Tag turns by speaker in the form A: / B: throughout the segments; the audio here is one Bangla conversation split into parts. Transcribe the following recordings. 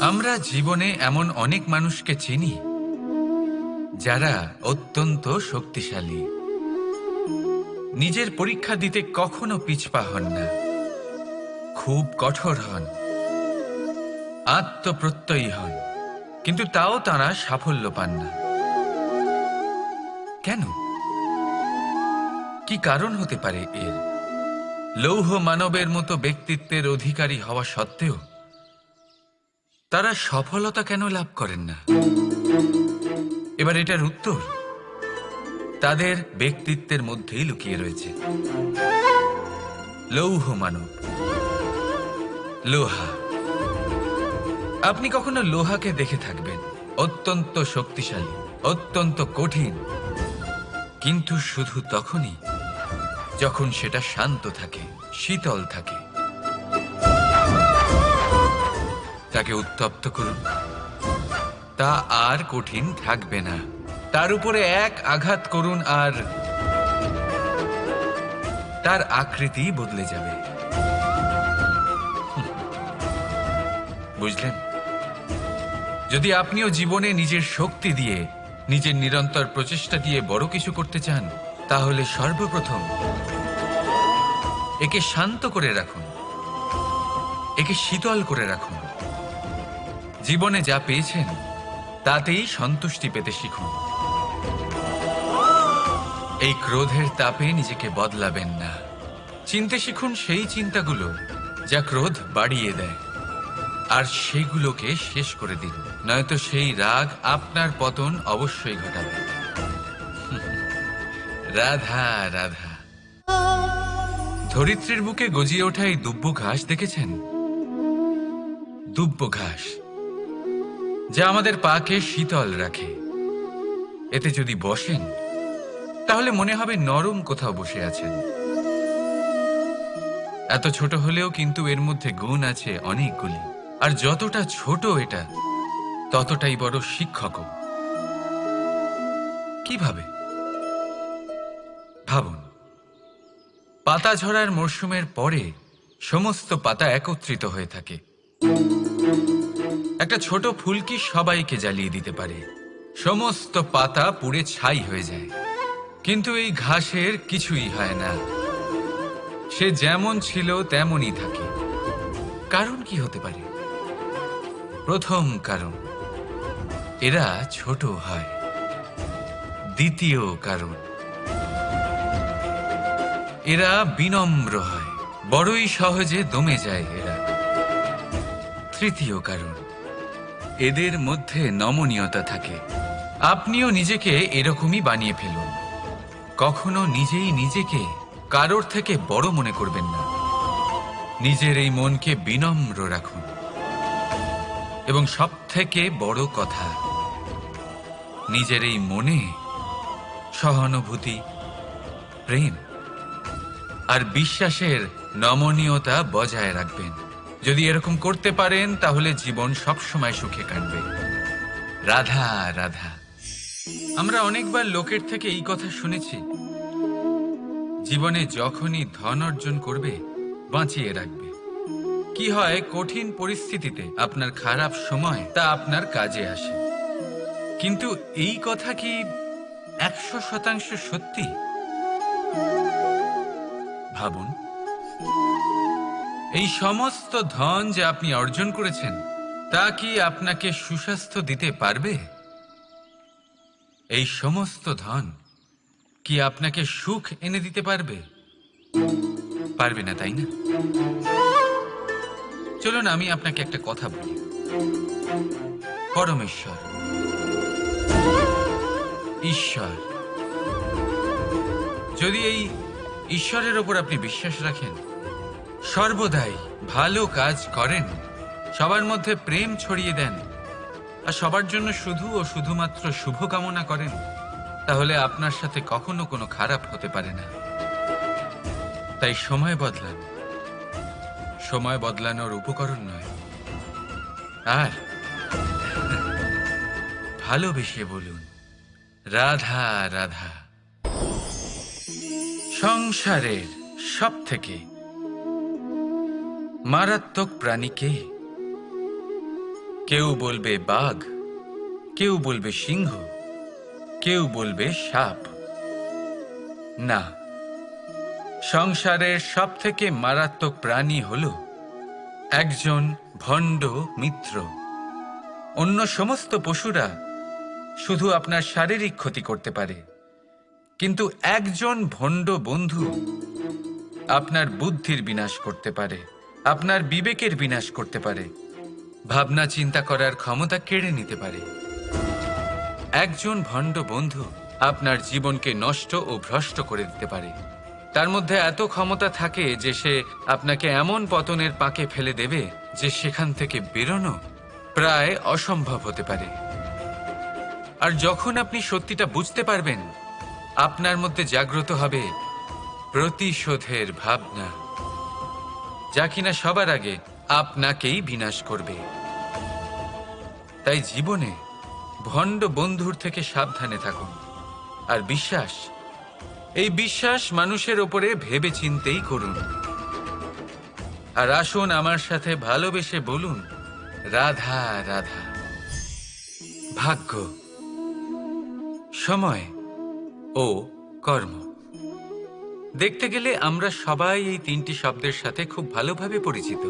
A: আমরা জীবনে এমন অনেক মানুষকে চিনি যারা অত্যন্ত শক্তিশালী, নিজের পরীক্ষা দিতে কখনো পিছপা হন না, খুব কঠোর হন, আত্মপ্রত্যয়ী হন, কিন্তু তাও তারা সাফল্য পান না। কেন? কি কারণ হতে পারে এর? লৌহ মানবের মতো ব্যক্তিত্বের অধিকারী হওয়া সত্ত্বেও তারা সফলতা কেন লাভ করেন না? এবার এটার উত্তর তাদের ব্যক্তিত্বের মধ্যেই লুকিয়ে রয়েছে। লৌহ মানব, লোহা। আপনি কখনো লোহাকে দেখে থাকবেন, অত্যন্ত শক্তিশালী, অত্যন্ত কঠিন, কিন্তু শুধু তখনই যখন সেটা শান্ত থাকে, শীতল থাকে। তাকে উত্তপ্ত করুন, তা আর কঠিন থাকবে না। তার উপরে এক আঘাত করুন আর তার আকৃতি বদলে যাবে। বুঝলেন? যদি আপনিও জীবনে নিজের শক্তি দিয়ে, নিজের নিরন্তর প্রচেষ্টা দিয়ে বড় কিছু করতে চান, তাহলে সর্বপ্রথম একে শান্ত করে রাখুন, একে শীতল করে রাখুন। জীবনে যা পেয়েছেন তাতেই সন্তুষ্টি পেতে শিখুন। এই ক্রোধের তাপে নিজেকে বদলাবেন না। চিনতে শিখুন সেই চিন্তাগুলো যা ক্রোধ বাড়িয়ে দেয়, আর সেগুলোকে শেষ করে দিন, নয়তো সেই রাগ আপনার পতন অবশ্যই ঘটাবে। রাধা রাধা। ধরিত্রীর বুকে গজিয়ে ওঠা এই দুব্ব ঘাস দেখেছেন? দুব্ব ঘাস, যা আমাদের পাকে শীতল রাখে। এতে যদি বসেন তাহলে মনে হবে নরম কোথাও বসে আছেন। এত ছোট হলেও কিন্তু এর মধ্যে গুণ আছে অনেকগুলি, আর যতটা ছোট এটা ততটাই বড় শিক্ষকও। কিভাবে? ভাবুন, পাতা ঝরার মরশুমের পরে সমস্ত পাতা একত্রিত হয়ে থাকে। একটা ছোট ফুলকি সবাইকে জ্বালিয়ে দিতে পারে, সমস্ত পাতা পুড়ে ছাই হয়ে যায়, কিন্তু এই ঘাসের কিছুই হয় না। সে যেমন ছিল তেমনই থাকে। কারণ কি হতে পারে? প্রথম কারণ, এরা ছোট হয়। দ্বিতীয় কারণ, এরা বিনম্র হয়, বড়ই সহজে দমে যায় এরা। তৃতীয় কারণ, এদের মধ্যে নমনীয়তা থাকে। আপনিও নিজেকে এরকমই বানিয়ে ফেলুন। কখনো নিজেই নিজেকে কারোর থেকে বড় মনে করবেন না। নিজের এই মনকে বিনম্র রাখুন। এবং সবথেকে বড় কথা, নিজের এই মনে সহানুভূতি, প্রেম আর বিশ্বাসের নমনীয়তা বজায় রাখবেন। যদি এরকম করতে পারেন তাহলে জীবন সবসময় সুখে কাটবে। রাধা রাধা। আমরা অনেকবার লোকের থেকে এই কথা শুনেছি, জীবনে যখনই ধন অর্জন করবে বাঁচিয়ে রাখবে। কি হয়, কঠিন পরিস্থিতিতে আপনার খারাপ সময় তা আপনার কাজে আসে। কিন্তু এই কথা কি 100% সত্যি? ভাবুন, এই সমস্ত ধন যে আপনি অর্জন করেছেন তা কি আপনাকে সুস্বাস্থ্য দিতে পারবে? এই সমস্ত ধন কি আপনাকে সুখ এনে দিতে পারবে? পারবে না, তাই না? চলুন আমি আপনাকে একটা কথা বলি। পরমেশ্বর, ঈশ্বর, যদি এই ঈশ্বরের ওপর আপনি বিশ্বাস রাখেন, সর্বদাই ভালো কাজ করেন, সবার মধ্যে প্রেম ছড়িয়ে দেন, আর সবার জন্য শুধু ও শুধুমাত্র শুভকামনা করেন, তাহলে আপনার সাথে কখনো কোনো খারাপ হতে পারে না। তাই সময় বদলান, সময় বদলানোর উপকরণ নয়। আর ভালোবেসে বলুন, রাধা রাধা। সংসারের সব থেকে মারাত্মক প্রাণী কে? কেউ বলবে বাঘ, কেউ বলবে সিংহ, কেউ বলবে সাপ। না, সংসারের সবথেকে মারাত্মক প্রাণী হল একজন ভণ্ড মিত্র। অন্য সমস্ত পশুরা শুধু আপনার শারীরিক ক্ষতি করতে পারে, কিন্তু একজন ভণ্ড বন্ধু আপনার বুদ্ধির বিনাশ করতে পারে, আপনার বিবেকের বিনাশ করতে পারে, ভাবনা চিন্তা করার ক্ষমতা কেড়ে নিতে পারে। একজন ভণ্ড বন্ধু আপনার জীবনকে নষ্ট ও ভ্রষ্ট করে দিতে পারে। তার মধ্যে এত ক্ষমতা থাকে যে সে আপনাকে এমন পতনের পাকে ফেলে দেবে যে সেখান থেকে বেরোনো প্রায় অসম্ভব হতে পারে। আর যখন আপনি সত্যিটা বুঝতে পারবেন, আপনার মধ্যে জাগ্রত হবে প্রতিশোধের ভাবনা, যা কিনা সবার আগে আপনাকেই বিনাশ করবে। তাই জীবনে ভণ্ড বন্ধুর থেকে সাবধানে থাকুন। আর বিশ্বাস, এই বিশ্বাস মানুষের ওপরে ভেবে চিন্তেই করুন। আর আসুন আমার সাথে ভালোবেসে বলুন, রাধা রাধা। ভাগ্য, সময় ও কর্ম। দেখতে গেলে আমরা সবাই এই তিনটি শব্দের সাথে খুব ভালোভাবে পরিচিত।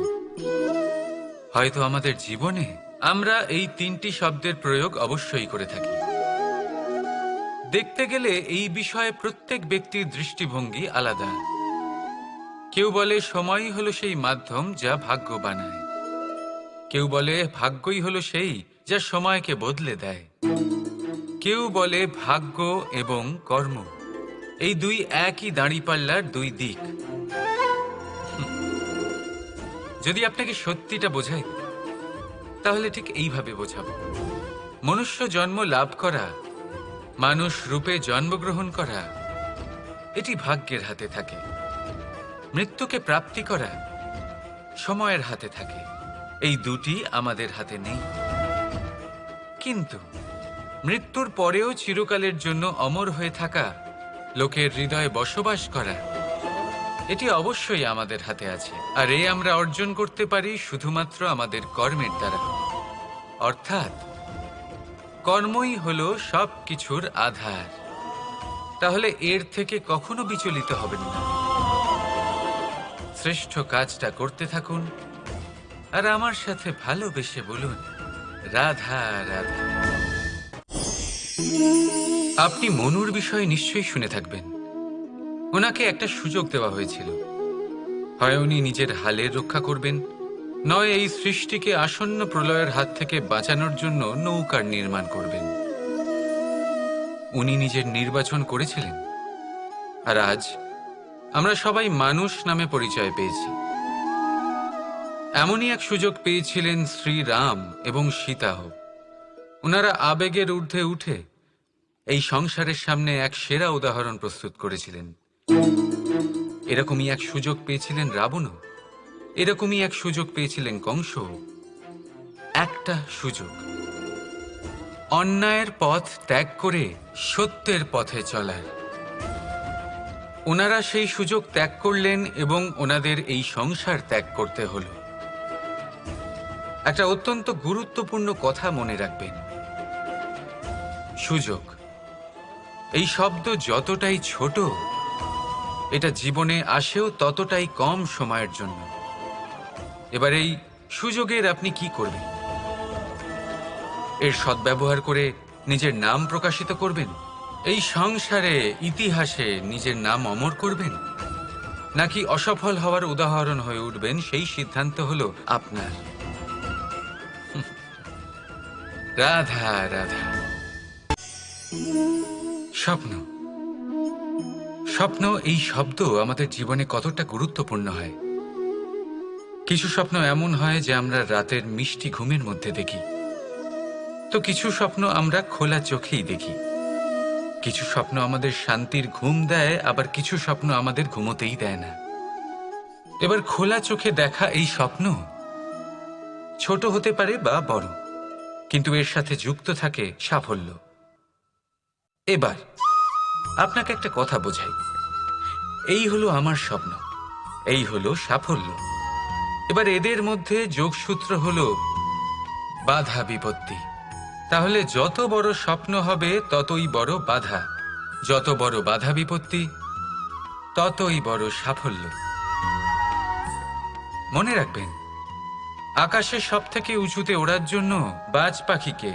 A: হয়তো আমাদের জীবনে আমরা এই তিনটি শব্দের প্রয়োগ অবশ্যই করে থাকি। দেখতে গেলে এই বিষয়ে প্রত্যেক ব্যক্তির দৃষ্টিভঙ্গি আলাদা। কেউ বলে সময়ই হলো সেই মাধ্যম যা ভাগ্য বানায়। কেউ বলে ভাগ্যই হলো সেই যা সময়কে বদলে দেয়। কেউ বলে ভাগ্য এবং কর্ম এই দুই একই দাঁড়িপাল্লার দুই দিক। যদি আপনাকে সত্যিটা বোঝাই, তাহলে ঠিক এইভাবে বোঝাবো। মনুষ্য জন্ম লাভ করা, মানুষ রূপে জন্মগ্রহণ করা, এটি ভাগ্যের হাতে থাকে। মৃত্যুকে প্রাপ্তি করা সময়ের হাতে থাকে। এই দুটি আমাদের হাতে নেই। কিন্তু মৃত্যুর পরেও চিরকালের জন্য অমর হয়ে থাকা, লোকের হৃদয়ে বসবাস করা, এটি অবশ্যই আমাদের হাতে আছে। আর এই আমরা অর্জন করতে পারি শুধুমাত্র আমাদের কর্মের দ্বারা। অর্থাৎ কর্মই হলো সব কিছুর আধার। তাহলে এর থেকে কখনো বিচলিত হবেন না। শ্রেষ্ঠ কাজটা করতে থাকুন আর আমার সাথে ভালোবেসে বলুন, রাধা রাধা। আপনি মনুর বিষয়ে নিশ্চয়ই শুনে থাকবেন। ওনাকে একটা সুযোগ দেওয়া হয়েছিল। হয় উনি নিজের হালের রক্ষা করবেন, নয় এই সৃষ্টিকে আসন্ন প্রলয়ের হাত থেকে বাঁচানোর জন্য নৌকার নির্মাণ করবেন। উনি নিজের নির্বাচন করেছিলেন। আর আজ আমরা সবাই মানুষ নামে পরিচয় পেয়েছি। এমনই এক সুযোগ পেয়েছিলেন শ্রীরাম এবং সীতাও। ওনারা আবেগের ঊর্ধ্বে উঠে এই সংসারের সামনে এক সেরা উদাহরণ প্রস্তুত করেছিলেন। এরকমই এক সুযোগ পেয়েছিলেন রাবণও। এরকমই এক সুযোগ পেয়েছিলেন কংস। একটা সুযোগ, অন্যায়ের পথ ত্যাগ করে সত্যের পথে চলার। ওনারা সেই সুযোগ ত্যাগ করলেন এবং ওনাদের এই সংসার ত্যাগ করতে হলো। একটা অত্যন্ত গুরুত্বপূর্ণ কথা মনে রাখবেন, সুযোগ এই শব্দ যতটাই ছোট, এটা জীবনে আসেও ততটাই কম সময়ের জন্য। এবার এই সুযোগের আপনি কি করবেন? এর সদ্ব্যবহার করে নিজের নাম প্রকাশিত করবেন, এই সংসারে ইতিহাসে নিজের নাম অমর করবেন, নাকি অসফল হওয়ার উদাহরণ হয়ে উঠবেন, সেই সিদ্ধান্ত হলো আপনার। রাধা রাধা। স্বপ্ন, স্বপ্ন এই শব্দ আমাদের জীবনে কতটা গুরুত্বপূর্ণ হয়। কিছু স্বপ্ন এমন হয় যে আমরা রাতের মিষ্টি ঘুমের মধ্যে দেখি, তো কিছু স্বপ্ন আমরা খোলা চোখেই দেখি। কিছু স্বপ্ন আমাদের শান্তির ঘুম দেয়, আবার কিছু স্বপ্ন আমাদের ঘুমোতেই দেয় না। এবার খোলা চোখে দেখা এই স্বপ্ন ছোট হতে পারে বা বড়, কিন্তু এর সাথে যুক্ত থাকে সাফল্য। এবার আপনাকে একটা কথা বোঝাই। এই হলো আমার স্বপ্ন, এই হলো সাফল্য। এবার এদের মধ্যে যোগসূত্র হলো বাধা বিপত্তি। তাহলে যত বড় স্বপ্ন হবে ততই বড় বাধা, যত বড় বাধা বিপত্তি ততই বড় সাফল্য। মনে রাখবেন, আকাশে সব থেকে উঁচুতে ওড়ার জন্য বাজ পাখিকে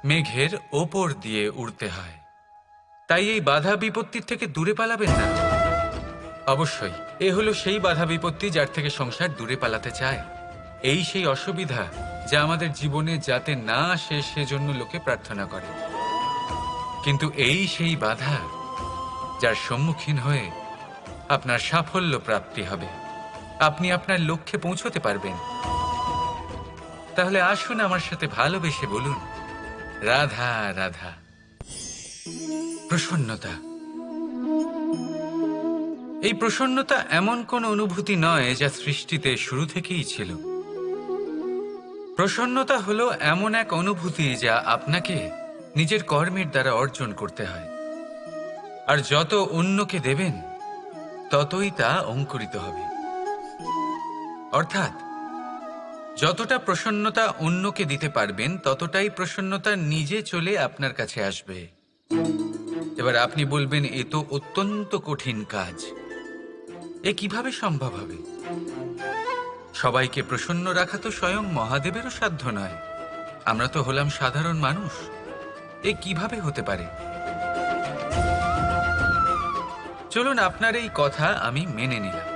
A: মেঘের ওপর দিয়ে উড়তে হয়। তাই এই বাধা বিপত্তির থেকে দূরে পালাবেন না। অবশ্যই এ হলো সেই বাধা বিপত্তি যার থেকে সংসার দূরে পালাতে চায়। এই সেই অসুবিধা যা আমাদের জীবনে যাতে না আসে সেজন্য লোকে প্রার্থনা করে। কিন্তু এই সেই বাধা যার সম্মুখীন হয়ে আপনার সাফল্য প্রাপ্তি হবে, আপনি আপনার লক্ষ্যে পৌঁছতে পারবেন। তাহলে আসুন আমার সাথে ভালোবেসে বলুন, রাধা রাধা। প্রসন্নতা। এই প্রসন্নতা এমন কোন অনুভূতি নয় যা সৃষ্টিতে শুরু থেকেই ছিল। প্রসন্নতা হলো এমন এক অনুভূতি যা আপনাকে নিজের কর্মের দ্বারা অর্জন করতে হয়। আর যত অন্যকে দেবেন ততই তা অঙ্কুরিত হবে। অর্থাৎ যতটা প্রসন্নতা অন্যকে দিতে পারবেন ততটাই প্রসন্নতা নিজে চলে আপনার কাছে আসবে। এবার আপনি বলবেন, এ তো অত্যন্ত কঠিন কাজ, এ কিভাবে সম্ভব হবে? সবাইকে প্রসন্ন রাখা তো স্বয়ং মহাদেবেরও সাধ্য নয়। আমরা তো হলাম সাধারণ মানুষ, এ কিভাবে হতে পারে? চলুন, আপনার এই কথা আমি মেনে নিলাম।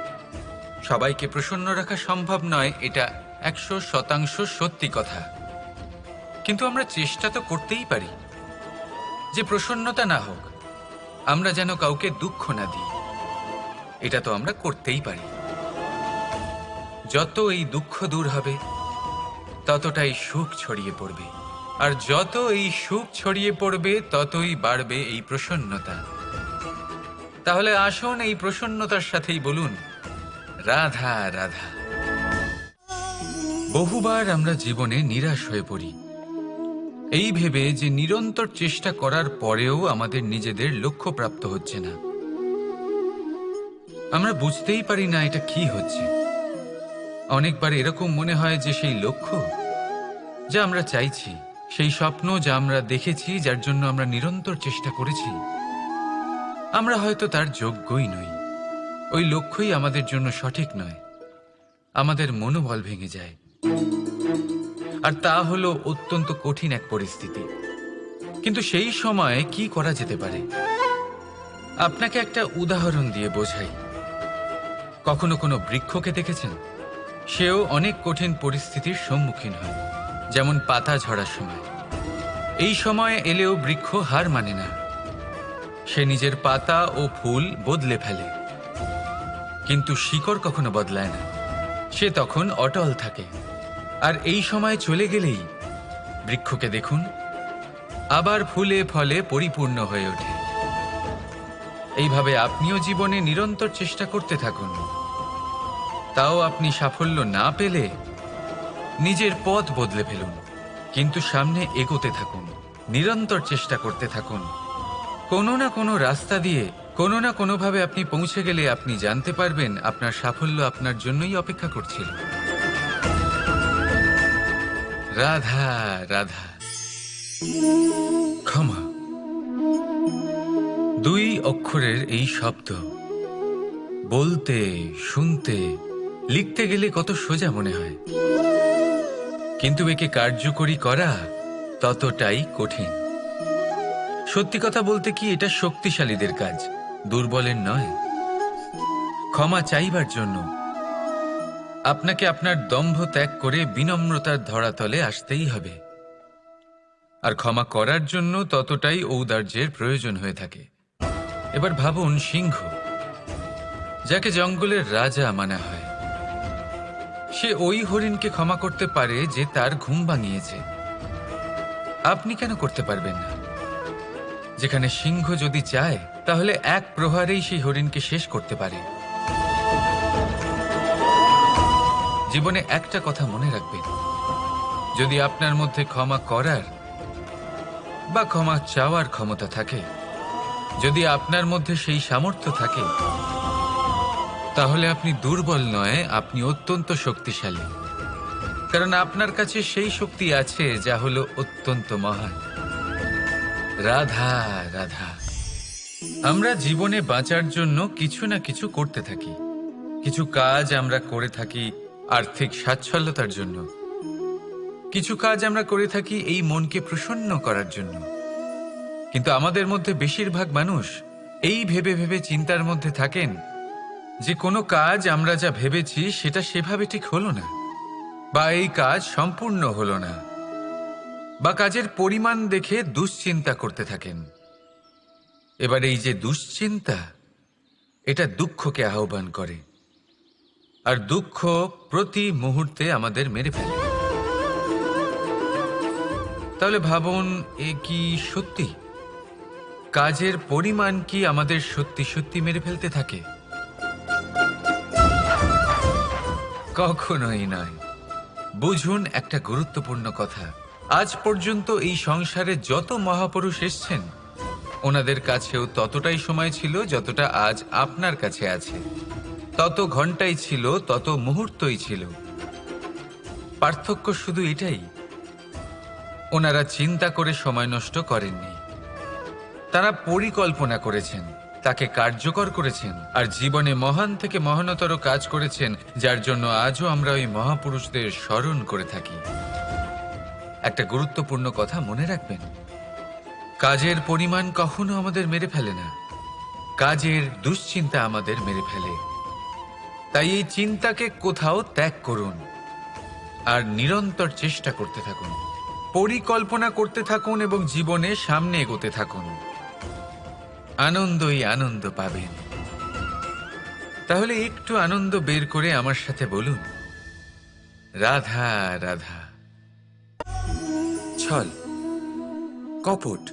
A: সবাইকে প্রসন্ন রাখা সম্ভব নয়, এটা 100% সত্যি কথা। কিন্তু আমরা চেষ্টা তো করতেই পারি যে প্রসন্নতা না হোক, আমরা যেন কাউকে দুঃখ না দিই। এটা তো আমরা করতেই পারি। যত এই দুঃখ দূর হবে ততটাই সুখ ছড়িয়ে পড়বে, আর যত এই সুখ ছড়িয়ে পড়বে ততই বাড়বে এই প্রসন্নতা। তাহলে আসুন এই প্রসন্নতার সাথেই বলুন, রাধা রাধা। বহুবার আমরা জীবনে নিরাশ হয়ে পড়ি এই ভেবে যে নিরন্তর চেষ্টা করার পরেও আমাদের নিজেদের লক্ষ্য প্রাপ্ত হচ্ছে না। আমরা বুঝতেই পারি না এটা কি হচ্ছে। অনেকবার এরকম মনে হয় যে সেই লক্ষ্য যা আমরা চাইছি, সেই স্বপ্ন যা আমরা দেখেছি, যার জন্য আমরা নিরন্তর চেষ্টা করেছি, আমরা হয়তো তার যোগ্যই নই। ওই লক্ষ্যই আমাদের জন্য সঠিক নয়। আমাদের মনোবল ভেঙে যায়, আর তা হলো অত্যন্ত কঠিন এক পরিস্থিতি। কিন্তু সেই সময় কি করা যেতে পারে? আপনাকে একটা উদাহরণ দিয়ে বোঝাই। কখনো কোনো বৃক্ষকে দেখেছেন? সেও অনেক কঠিন পরিস্থিতির সম্মুখীন হয়, যেমন পাতা ঝরার সময়। এই সময় এলেও বৃক্ষ হার মানে না। সে নিজের পাতা ও ফুল বদলে ফেলে, কিন্তু শিকড় কখনো বদলায় না। সে তখন অটল থাকে। আর এই সময় চলে গেলেই বৃক্ষকে দেখুন, আবার ফুলে ফলে পরিপূর্ণ হয়ে ওঠে। এইভাবে আপনিও জীবনে নিরন্তর চেষ্টা করতে থাকুন। তাও আপনি সাফল্য না পেলে নিজের পথ বদলে ফেলুন, কিন্তু সামনে এগোতে থাকুন, নিরন্তর চেষ্টা করতে থাকুন। কোনো না কোনো রাস্তা দিয়ে, কোনো না কোনোভাবে আপনি পৌঁছে গেলে আপনি জানতে পারবেন আপনার সাফল্য আপনার জন্যই অপেক্ষা করছিল। রাধা রাধা। ক্ষমা। 2 অক্ষরের এই শব্দ বলতে, শুনতে, লিখতে গেলে কত সোজা মনে হয়, কিন্তু একে কার্যকরী করা ততটাই কঠিন। সত্যি কথা বলতে কি, এটা শক্তিশালীদের কাজ, দুর্বলের নয়। ক্ষমা চাইবার জন্য আপনাকে আপনার দম্ভ ত্যাগ করে বিনম্রতার ধরাতলে আসতেই হবে। আর ক্ষমা করার জন্য ততটাই ঔদার্যের প্রয়োজন হয়ে থাকে। এবার ভাবুন, সিংহ, যাকে জঙ্গলের রাজা মানা হয়, সে ওই হরিণকে ক্ষমা করতে পারে যে তার ঘুম ভাঙিয়েছে। আপনি কেন করতে পারবেন না? যেখানে সিংহ যদি চায় তাহলে এক প্রহারেই সেই হরিণকে শেষ করতে পারে। জীবনে একটা কথা মনে রাখবেন, যদি আপনার মধ্যে ক্ষমা করার বা ক্ষমা চাওয়ার ক্ষমতা থাকে, যদি আপনার মধ্যে সেই সামর্থ্য থাকে, তাহলে আপনি দুর্বল নয়, আপনি অত্যন্ত শক্তিশালী। কারণ আপনার কাছে সেই শক্তি আছে যা হলো অত্যন্ত মহান। রাধা রাধা। আমরা জীবনে বাঁচার জন্য কিছু না কিছু করতে থাকি। কিছু কাজ আমরা করে থাকি আর্থিক স্বাচ্ছল্যতার জন্য, কিছু কাজ আমরা করে থাকি এই মনকে প্রসন্ন করার জন্য। কিন্তু আমাদের মধ্যে বেশিরভাগ মানুষ এই ভেবে ভেবে চিন্তার মধ্যে থাকেন যে কোনো কাজ আমরা যা ভেবেছি সেটা সেভাবে ঠিক হলো না, বা এই কাজ সম্পূর্ণ হলো না, বা কাজের পরিমাণ দেখে দুশ্চিন্তা করতে থাকেন। এবার এই যে দুশ্চিন্তা, এটা দুঃখকে আহ্বান করে, আর দুঃখ প্রতি মুহূর্তে আমাদের মেরে ফেলে। তাহলে ভাবুন, এ কি সত্যি? কাজের পরিমাণ কি আমাদের সত্যি সত্যি মেরে ফেলতে থাকে? কখনোই নয়। বুঝুন একটা গুরুত্বপূর্ণ কথা। আজ পর্যন্ত এই সংসারে যত মহাপুরুষ এসছেন, ওনাদের কাছেও ততটাই সময় ছিল যতটা আজ আপনার কাছে আছে। তত ঘন্টাই ছিল, তত মুহূর্তই ছিল। পার্থক্য শুধু এটাই, ওনারা চিন্তা করে সময় নষ্ট করেননি, তারা পরিকল্পনা করেছেন, তাকে কার্যকর করেছেন, আর জীবনে মহান থেকে মহানতর কাজ করেছেন, যার জন্য আজও আমরা ওই মহাপুরুষদের স্মরণ করে থাকি। একটা গুরুত্বপূর্ণ কথা মনে রাখবেন, কাজের পরিমাণ কখনো আমাদের মেরে ফেলে না, কাজের দুশ্চিন্তা আমাদের মেরে ফেলে। তাই এই চিন্তাকে কোথাও ত্যাগ করুন আর নিরন্তর চেষ্টা করতে থাকুন, পরিকল্পনা করতে থাকুন এবং জীবনে সামনে এগোতে থাকুন। আনন্দই আনন্দ পাবেন। তাহলে একটু আনন্দ বের করে আমার সাথে বলুন, রাধা রাধা। ছল, কপট,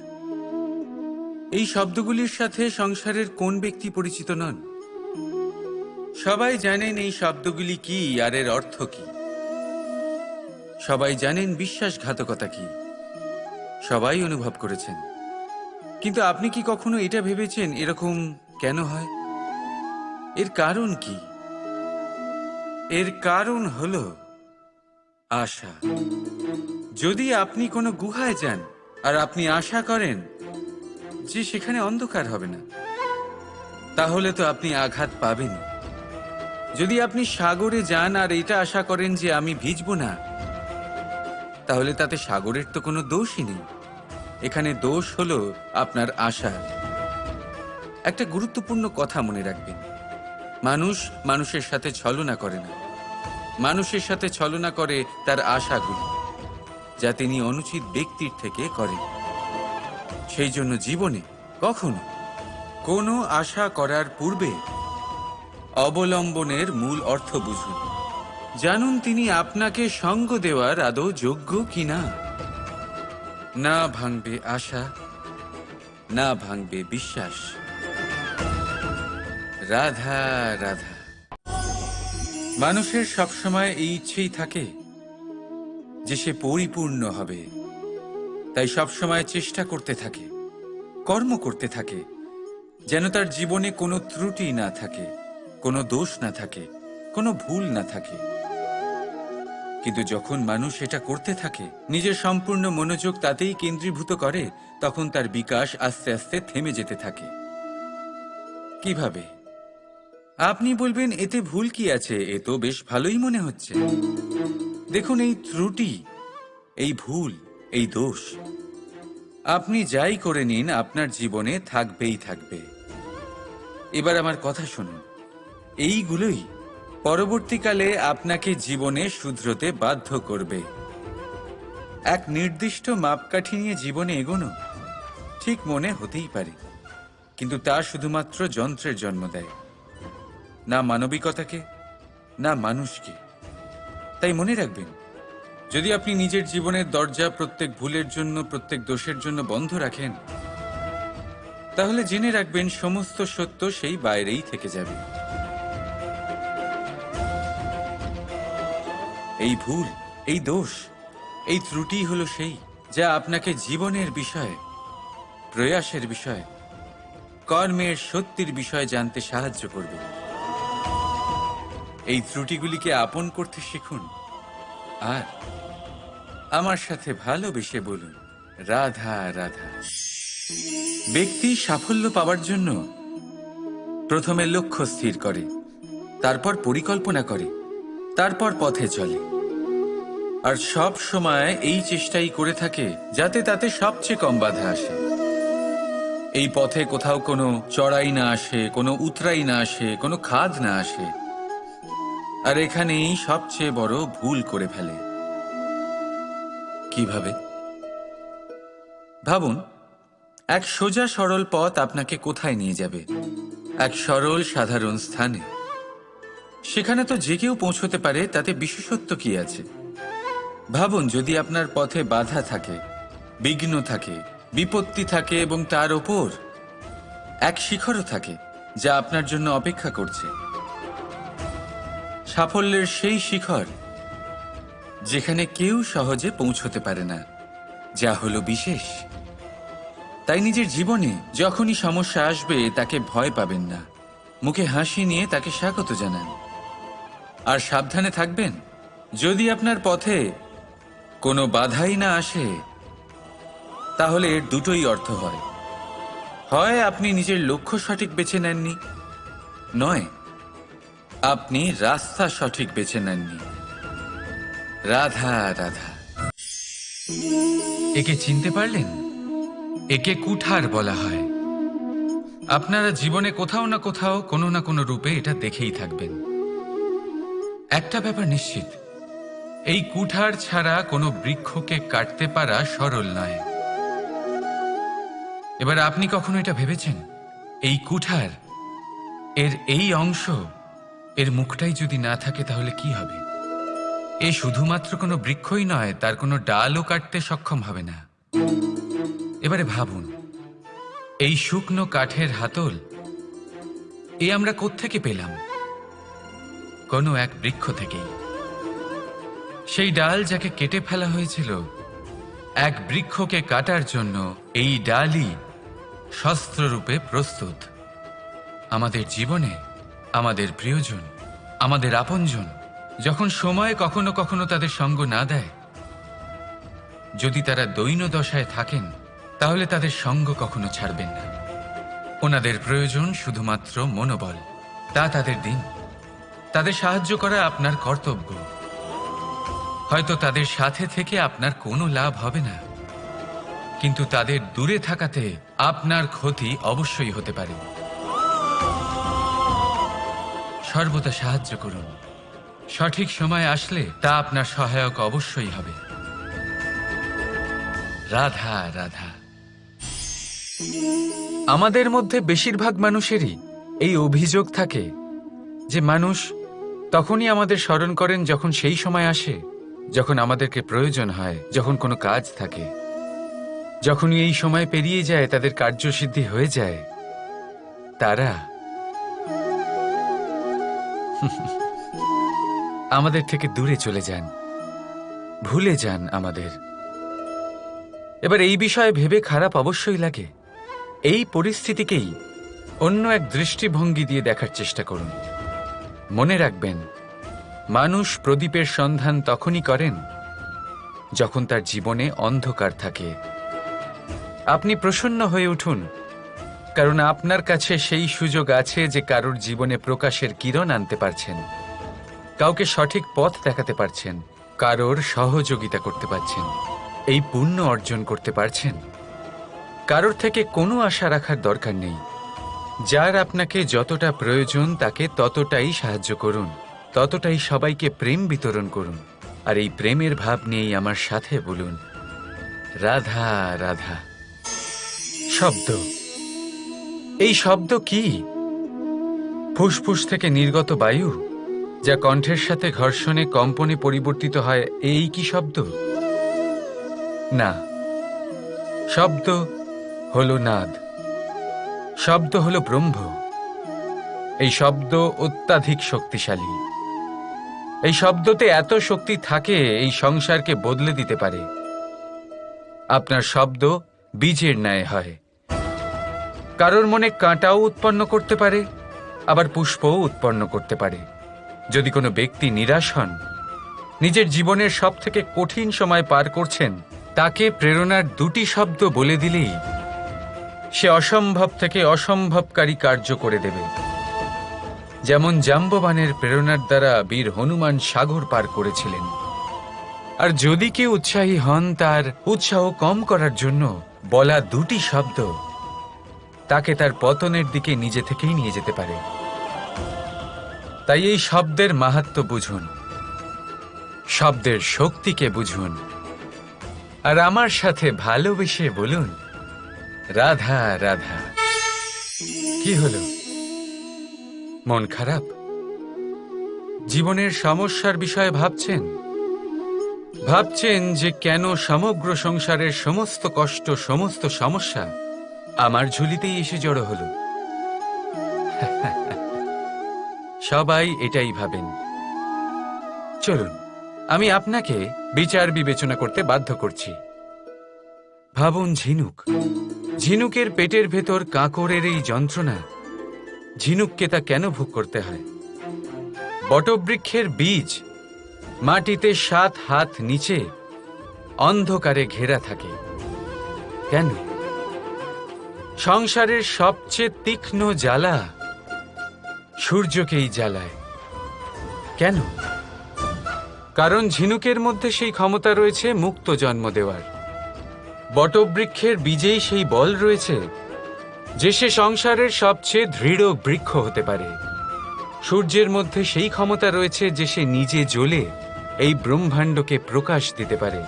A: এই শব্দগুলির সাথে সংসারের কোন ব্যক্তি পরিচিত নন? সবাই জানেন এই শব্দগুলি কি আর এর অর্থ কি। সবাই জানেন বিশ্বাসঘাতকতা কি, সবাই অনুভব করেছেন। কিন্তু আপনি কি কখনো এটা ভেবেছেন এরকম কেন হয়? এর কারণ কি? এর কারণ হলো আশা। যদি আপনি কোনো গুহায় যান আর আপনি আশা করেন যে সেখানে অন্ধকার হবে না, তাহলে তো আপনি আঘাত পাবেন। যদি আপনি সাগরে যান আর এটা আশা করেন যে আমি ভিজব না, তাহলে তাতে সাগরের তো কোনো দোষই নেই। এখানে দোষ হলো আপনার আশা। একটা গুরুত্বপূর্ণ কথা মনে রাখবেন, মানুষ মানুষের সাথে ছলনা করে না, মানুষের সাথে ছলনা করে তার আশাগুলি, যা তিনি অনুচিত ব্যক্তির থেকে করেন। সেই জন্য জীবনে কখনো কোনো আশা করার পূর্বে অবলম্বনের মূল অর্থ বুঝুন। জানুন তিনি আপনাকে সঙ্গ দেওয়ার আদৌ যোগ্য কিনা। না ভাঙবে আশা, না ভাঙবে বিশ্বাস। রাধা রাধা। মানুষের সবসময় এই ইচ্ছেই থাকে যে সে পরিপূর্ণ হবে, তাই সবসময় চেষ্টা করতে থাকে, কর্ম করতে থাকে, যেন তার জীবনে কোনো ত্রুটি না থাকে, কোনো দোষ না থাকে, কোনো ভুল না থাকে। কিন্তু যখন মানুষ এটা করতে থাকে, নিজের সম্পূর্ণ মনোযোগ তাতেই কেন্দ্রীভূত করে, তখন তার বিকাশ আস্তে আস্তে থেমে যেতে থাকে। কিভাবে? আপনি বলবেন এতে ভুল কি আছে, এ তো বেশ ভালোই মনে হচ্ছে। দেখুন, এই ত্রুটি, এই ভুল, এই দোষ আপনি যাই করে নিন আপনার জীবনে থাকবেই থাকবে। এবার আমার কথা শুনুন, এইগুলোই পরবর্তীকালে আপনাকে জীবনে শুধরোতে বাধ্য করবে। এক নির্দিষ্ট মাপকাঠি নিয়ে জীবনে এগোনো ঠিক মনে হতেই পারে, কিন্তু তা শুধুমাত্র যন্ত্রের জন্ম দেয়, না মানবিকতাকে, না মানুষকে। তাই মনে রাখবেন, যদি আপনি নিজের জীবনের দরজা প্রত্যেক ভুলের জন্য, প্রত্যেক দোষের জন্য বন্ধ রাখেন, তাহলে জেনে রাখবেন সমস্ত সত্য সেই বাইরেই থেকে যাবে। এই ভুল, এই দোষ, এই ত্রুটি হলো সেই যা আপনাকে জীবনের বিষয়ে, প্রয়াসের বিষয়ে, কর্মের সত্যির বিষয়ে জানতে সাহায্য করবে। এই ত্রুটিগুলিকে আপন করতে শিখুন, আর আমার সাথে ভালোবেসে বলুন, রাধা রাধা। ব্যক্তি সাফল্য পাওয়ার জন্য প্রথমে লক্ষ্য স্থির করে, তারপর পরিকল্পনা করে, তারপর পথে চলে। আর সব সময় এই চেষ্টাই করে থাকে যাতে তাতে সবচেয়ে কম বাধা আসে। এই পথে কোথাও কোনো চড়াই না আসে, কোনো উতরাই না আসে, কোনো খাদ না আসে। আর এখানেই সবচেয়ে বড় ভুল করে ফেলে। কিভাবে? ভাবুন, এক সোজা সরল পথ আপনাকে কোথায় নিয়ে যাবে? এক সরল সাধারণ স্থানে। সেখানে তো যে কেউ পৌঁছতে পারে, তাতে বিশেষত্ব কি আছে? ভাবুন, যদি আপনার পথে বাধা থাকে, বিঘ্ন থাকে, বিপত্তি থাকে এবং তার ওপর এক শিখরও থাকে যা আপনার জন্য অপেক্ষা করছে। সাফল্যের সেই শিখর যেখানে কেউ সহজে পৌঁছতে পারে না, যা হলো বিশেষ। তাই নিজের জীবনে যখনই সমস্যা আসবে তাকে ভয় পাবেন না, মুখে হাসি নিয়ে তাকে স্বাগত জানান। আর সাবধানে থাকবেন, যদি আপনার পথে কোনো বাধাই না আসে, তাহলে এর দুটোই অর্থ হয়। হয় আপনি নিজের লক্ষ্য সঠিক বেছে নেননি, নয় আপনি রাস্তা সঠিক বেছে নেননি। রাধা রাধা। একে চিনতে পারলেন? একে কুঠার বলা হয়। আপনারা জীবনে কোথাও না কোথাও কোনো না কোনো রূপে এটা দেখেই থাকবেন। একটা ব্যাপার নিশ্চিত, এই কুঠার ছাড়া কোনো বৃক্ষকে কাটতে পারা সরল নয়। এবার আপনি কখনো এটা ভেবেছেন, এই কুঠার এর এই অংশ, এর মুখটাই যদি না থাকে তাহলে কি হবে? এ শুধুমাত্র কোনো বৃক্ষই নয়, তার কোনো ডালও কাটতে সক্ষম হবে না। এবারে ভাবুন, এই শুকনো কাঠের হাতল এ আমরা কোত্থেকে পেলাম? কোনো এক বৃক্ষ থেকেই। সেই ডাল যাকে কেটে ফেলা হয়েছিল এক বৃক্ষকে কাটার জন্য, এই ডালই শস্ত্ররূপে প্রস্তুত। আমাদের জীবনে আমাদের প্রিয়জন, আমাদের আপনজন যখন সময় কখনো কখনো তাদের সঙ্গ না দেয়, যদি তারা দৈন্য দশায় থাকেন, তাহলে তাদের সঙ্গ কখনো ছাড়বেন না। ওনাদের প্রয়োজন শুধুমাত্র মনোবল। তা তাদের দিন, তাদের সাহায্য করা আপনার কর্তব্য। হয়তো তাদের সাথে থেকে আপনার কোনো লাভ হবে না, কিন্তু তাদের দূরে থাকাতে আপনার ক্ষতি অবশ্যই হতে পারে। সর্বদা সাহায্য করুন। সঠিক সময় আসলে তা আপনার সহায়ক অবশ্যই হবে। রাধা রাধা। আমাদের মধ্যে বেশিরভাগ মানুষেরই এই অভিযোগ থাকে যে মানুষ তখনই আমাদের স্মরণ করেন যখন সেই সময় আসে যখন আমাদেরকে প্রয়োজন হয়, যখন কোনো কাজ থাকে। যখনই এই সময় পেরিয়ে যায়, তাদের কার্যসিদ্ধি হয়ে যায়, তারা আমাদের থেকে দূরে চলে যান, ভুলে যান আমাদের। এবার এই বিষয়ে ভেবে খারাপ অবশ্যই লাগে। এই পরিস্থিতিকেই অন্য এক দৃষ্টিভঙ্গি দিয়ে দেখার চেষ্টা করুন। মনে রাখবেন, মানুষ প্রদীপের সন্ধান তখনই করেন যখন তার জীবনে অন্ধকার থাকে। আপনি প্রসন্ন হয়ে উঠুন, কারণ আপনার কাছে সেই সুযোগ আছে যে কারোর জীবনে প্রকাশের কিরণ আনতে পারছেন, কাউকে সঠিক পথ দেখাতে পারছেন, কারোর সহযোগিতা করতে পারছেন, এই পুণ্য অর্জন করতে পারছেন। কারোর থেকে কোনো আশা রাখার দরকার নেই। যার আপনাকে যতটা প্রয়োজন তাকে ততটাই সাহায্য করুন, ততটাই সবাইকে প্রেম বিতরণ করুন। আর এই প্রেমের ভাব নিয়েই আমার সাথে বলুন, রাধা রাধা। শব্দ, এই শব্দ কি? ফুসফুস থেকে নির্গত বায়ু যা কণ্ঠের সাথে ঘর্ষণে কম্পনে পরিবর্তিত হয়, এই কি শব্দ? না, শব্দ হলো নাদ, শব্দ হলো ব্রহ্ম। এই শব্দ অত্যাধিক শক্তিশালী। এই শব্দতে এত শক্তি থাকে, এই সংসারকে বদলে দিতে পারে। আপনার শব্দ বীজের ন্যায় হয়। কারোর মনে কাঁটাও উৎপন্ন করতে পারে, আবার পুষ্পও উৎপন্ন করতে পারে। যদি কোনো ব্যক্তি নিরাশ হন, নিজের জীবনের সব থেকে কঠিন সময় পার করছেন, তাকে প্রেরণার দুটি শব্দ বলে দিলেই সে অসম্ভব থেকে অসম্ভবকারী কার্য করে দেবে। যেমন জাম্ববানের প্রেরণার দ্বারা বীর হনুমান সাগর পার করেছিলেন। আর যদি কেউ উৎসাহী হন, তার উৎসাহ কম করার জন্য বলা দুটি শব্দ তাকে তার পতনের দিকে নিজে থেকেই নিয়ে যেতে পারে। তাই এই শব্দের মাহাত্ম্য বুঝুন, শব্দের শক্তিকে বুঝুন, আর আমার সাথে ভালোবেসে বলুন, রাধা রাধা। কি হলো, মন খারাপ? জীবনের সমস্যার বিষয়ে ভাবছেন যে কেন সমগ্র সংসারের সমস্ত কষ্ট, সমস্ত সমস্যা আমার ঝুলিতেই এসে জড়ো হলো। সবাই এটাই ভাবেন। চলুন, আমি আপনাকে বিচার বিবেচনা করতে বাধ্য করছি। ভাবুন, ঝিনুকের পেটের ভেতর কাঁকড়ের এই যন্ত্রণা, ঝিনুককে তা কেন ভোগ করতে হয়? বটবৃক্ষের বীজ মাটিতে 7 হাত নিচে অন্ধকারে ঘেরা থাকে কেন? সংসারের সবচেয়ে তীক্ষ্ণ জ্বালা সূর্যকেই জ্বালায় কেন? কারণ ঝিনুকের মধ্যে সেই ক্ষমতা রয়েছে মুক্ত জন্ম দেওয়ার। বটবৃক্ষের বীজেই সেই বল রয়েছে যে সে সংসারের সবচেয়ে দৃঢ় বৃক্ষ হতে পারে। সূর্যের মধ্যে সেই ক্ষমতা রয়েছে যে সে নিজে জ্বলে এই ব্রহ্মাণ্ডকে প্রকাশ দিতে পারে।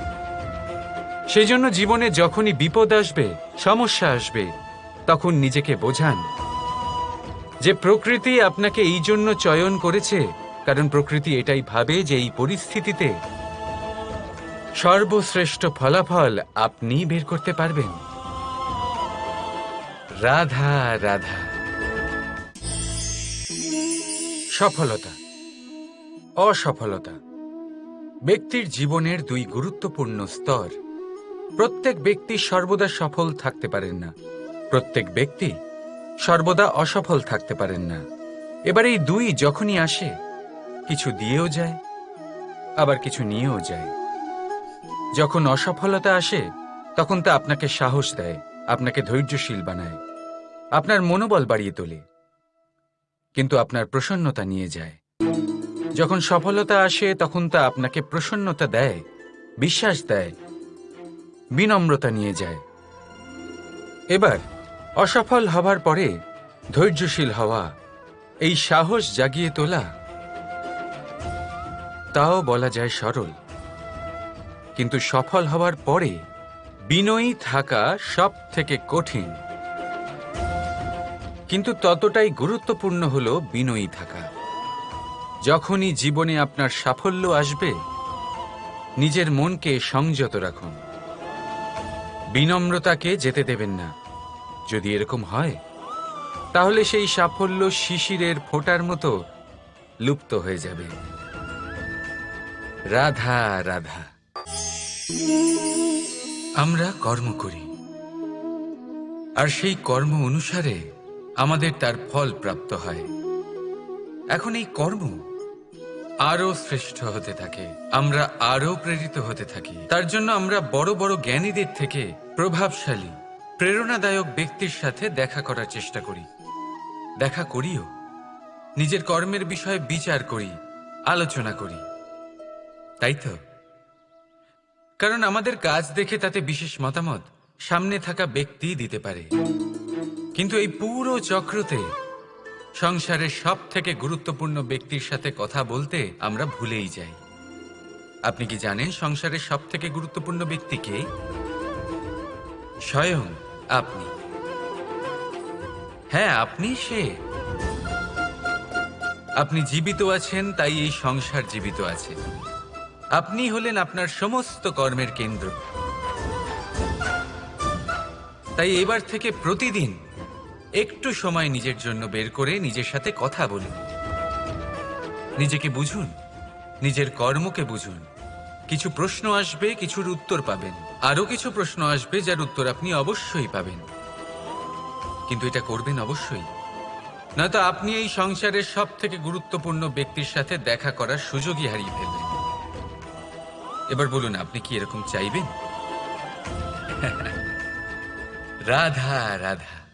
A: সেজন্য জীবনে যখনই বিপদ আসবে, সমস্যা আসবে, তখন নিজেকে বোঝান যে প্রকৃতি আপনাকে এই জন্য চয়ন করেছে, কারণ প্রকৃতি এটাই ভাবে যে এই পরিস্থিতিতে সর্বশ্রেষ্ঠ ফলাফল আপনি বের করতে পারবেন। রাধা রাধা। সফলতা, অসফলতা ব্যক্তির জীবনের 2 গুরুত্বপূর্ণ স্তর। প্রত্যেক ব্যক্তি সর্বদা সফল থাকতে পারেন না, প্রত্যেক ব্যক্তি সর্বদা অসফল থাকতে পারেন না। এবার এই 2 যখনই আসে, কিছু দিয়েও যায়, আবার কিছু নিয়েও যায়। যখন অসফলতা আসে, তখন তা আপনাকে সাহস দেয়, আপনাকে ধৈর্যশীল বানায়, আপনার মনোবল বাড়িয়ে তোলে, কিন্তু আপনার প্রসন্নতা নিয়ে যায়। যখন সফলতা আসে, তখন তা আপনাকে প্রসন্নতা দেয়, বিশ্বাস দেয়, বিনম্রতা নিয়ে যায়। এবার অসফল হবার পরে ধৈর্যশীল হওয়া, এই সাহস জাগিয়ে তোলা, তাও বলা যায় সরল। কিন্তু সফল হওয়ার পরে বিনয়ী থাকা সব থেকে কঠিন। কিন্তু ততটাই গুরুত্বপূর্ণ হলো বিনয়ী থাকা। যখনই জীবনে আপনার সাফল্য আসবে, নিজের মনকে সংযত রাখুন, বিনম্রতাকে যেতে দেবেন না। যদি এরকম হয়, তাহলে সেই সাফল্য শিশিরের ফোঁটার মতো লুপ্ত হয়ে যাবে। রাধা রাধা। আমরা কর্ম করি, আর সেই কর্ম অনুসারে আমাদের তার ফল প্রাপ্ত হয়। এখন এই কর্ম আরো শ্রেষ্ঠ হতে থাকে, আমরা আরো প্রেরিত হতে থাকি। তার জন্য আমরা বড় বড় জ্ঞানীদের থেকে প্রভাবশালী, প্রেরণাদায়ক ব্যক্তির সাথে দেখা করার চেষ্টা করি, দেখা করিও। নিজের কর্মের বিষয়ে বিচার করি, আলোচনা করি, তাই তো? কারণ আমাদের কাজ দেখে তাতে বিশেষ মতামত সামনে থাকা ব্যক্তি দিতে পারে। কিন্তু এই পুরো চক্রতে সংসারের সব থেকে গুরুত্বপূর্ণ ব্যক্তির সাথে কথা বলতে আমরা ভুলেই যাই। আপনি কি জানেন সংসারের সব থেকে গুরুত্বপূর্ণ ব্যক্তি কে? স্বয়ং আপনি। হ্যাঁ, আপনি সে। আপনি জীবিত আছেন, তাই এই সংসার জীবিত আছে। আপনি হলেন আপনার সমস্ত কর্মের কেন্দ্র। তাই এবার থেকে প্রতিদিন একটু সময় নিজের জন্য বের করে নিজের সাথে কথা বলুন, নিজেকে বুঝুন, নিজের কর্মকে বুঝুন। কিছু প্রশ্ন আসবে, কিছুর উত্তর পাবেন, আরো কিছু প্রশ্ন আসবে যার উত্তর আপনি অবশ্যই পাবেন। কিন্তু এটা করবেন অবশ্যই, নয়তো আপনি এই সংসারের সব থেকে গুরুত্বপূর্ণ ব্যক্তির সাথে দেখা করার সুযোগই হারিয়ে ফেলবেন। এবার বলুন, আপনি কি এরকম চাইবেন? রাধা রাধা।